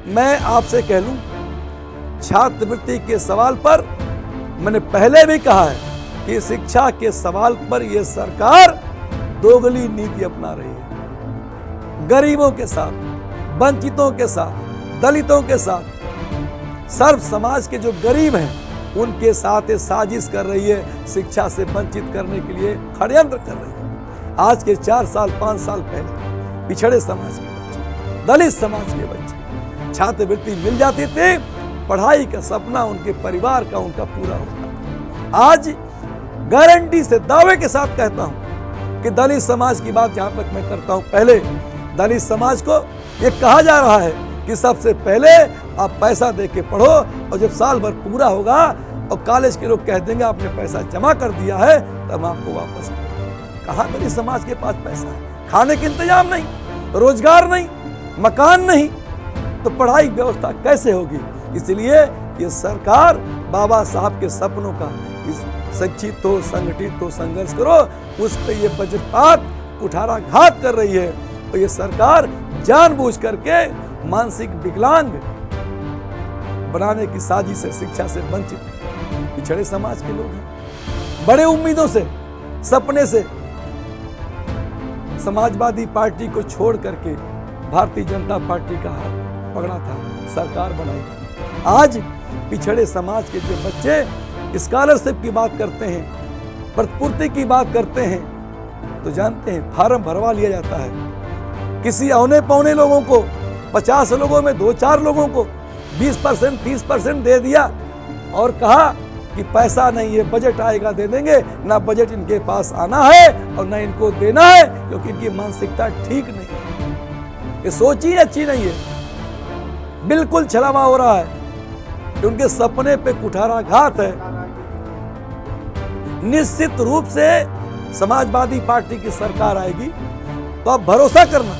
मैं आपसे कह लूं, छात्रवृत्ति के सवाल पर मैंने पहले भी कहा है कि शिक्षा के सवाल पर यह सरकार दोगली नीति अपना रही है। गरीबों के साथ, वंचितों के साथ, दलितों के साथ, सर्व समाज के जो गरीब हैं उनके साथ ये साजिश कर रही है, शिक्षा से वंचित करने के लिए षड्यंत्र कर रही है। आज के 4 साल 5 साल पहले पिछड़े समाज के बच्चे, दलित समाज के बच्चे छात्रवृत्ति मिल जाती थी, पढ़ाई का सपना उनके परिवार का उनका पूरा होता। आज गारंटी से दावे के साथ कहता हूं कि दलित समाज की बात जहां तक मैं करता हूं, पहले दलित समाज को यह कहा जा रहा है कि सबसे पहले आप पैसा दे के पढ़ो और जब साल भर पूरा होगा और कॉलेज के लोग कह देंगे आपने पैसा जमा कर दिया है तब आपको वापस करेंगे। कहां दलित समाज के पास पैसा है? खाने के इंतजाम नहीं, रोजगार नहीं, मकान नहीं, तो पढ़ाई व्यवस्था कैसे होगी? इसलिए ये सरकार बाबा साहब के सपनों का शिक्षित हो, संगठित हो, संघर्ष करो, उस पर ये वज्रपात कुठाराघात कर रही है। और ये सरकार जानबूझ करके मानसिक विकलांग बनाने की साजिश से शिक्षा से वंचित पिछड़े समाज के लोग हैं। बड़े उम्मीदों से, सपने से समाजवादी पार्टी को छोड़ करके भारतीय जनता पार्टी का हाथ पकड़ा था, सरकार बनाई थी। आज पिछड़े समाज के जो बच्चे स्कॉलरशिप की बात करते हैं, प्रतिपूर्ति की बात करते हैं, तो जानते हैं फार्म भरवा लिया जाता है। किसी औने पौने लोगों को, 50 लोगों में 2-4 लोगों को 20%, 30% दे दिया और कहा कि पैसा नहीं है, बजट आएगा दे देंगे। ना बजट इनके पास आना है और ना इनको देना है, क्योंकि इनकी मानसिकता ठीक नहीं है, ये सोच ही अच्छी नहीं है। बिल्कुल छलावा हो रहा है, उनके सपने पे कुठाराघात है। निश्चित रूप से समाजवादी पार्टी की सरकार आएगी तो आप भरोसा करना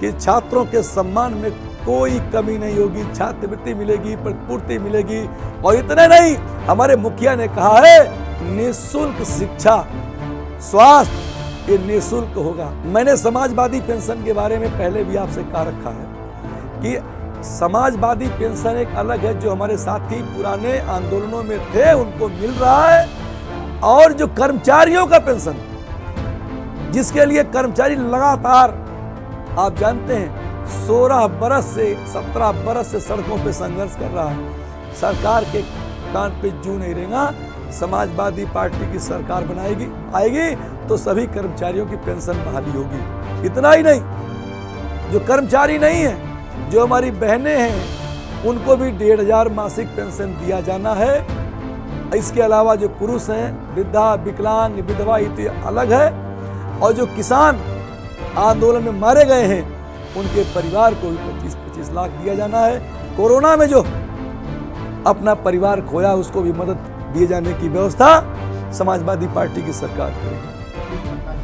कि छात्रों के सम्मान में कोई कमी नहीं होगी, छात्रवृत्ति मिलेगी, प्रतिपूर्ति मिलेगी। और इतने नहीं, हमारे मुखिया ने कहा है निःशुल्क शिक्षा, स्वास्थ्य ये निःशुल्क होगा। मैंने समाजवादी पेंशन के बारे में पहले भी आपसे कहा रखा है कि समाजवादी पेंशन एक अलग है, जो हमारे साथी पुराने आंदोलनों में थे उनको मिल रहा है, और जो कर्मचारियों का पेंशन, जिसके लिए कर्मचारी लगातार, आप जानते हैं 16 बरस से 17 बरस से सड़कों पे संघर्ष कर रहा है, सरकार के कान पे जू नहीं रहेगा। समाजवादी पार्टी की सरकार आएगी तो सभी कर्मचारियों की पेंशन बहाली होगी। इतना ही नहीं, जो कर्मचारी नहीं है, जो हमारी बहनें हैं, उनको भी 1500 मासिक पेंशन दिया जाना है। इसके अलावा जो पुरुष हैं, वृद्धा, विकलांग, विधवा, इत्यादि अलग है। और जो किसान आंदोलन में मारे गए हैं उनके परिवार को भी 25-25 लाख दिया जाना है। कोरोना में जो अपना परिवार खोया उसको भी मदद दिए जाने की व्यवस्था समाजवादी पार्टी की सरकार करेगी।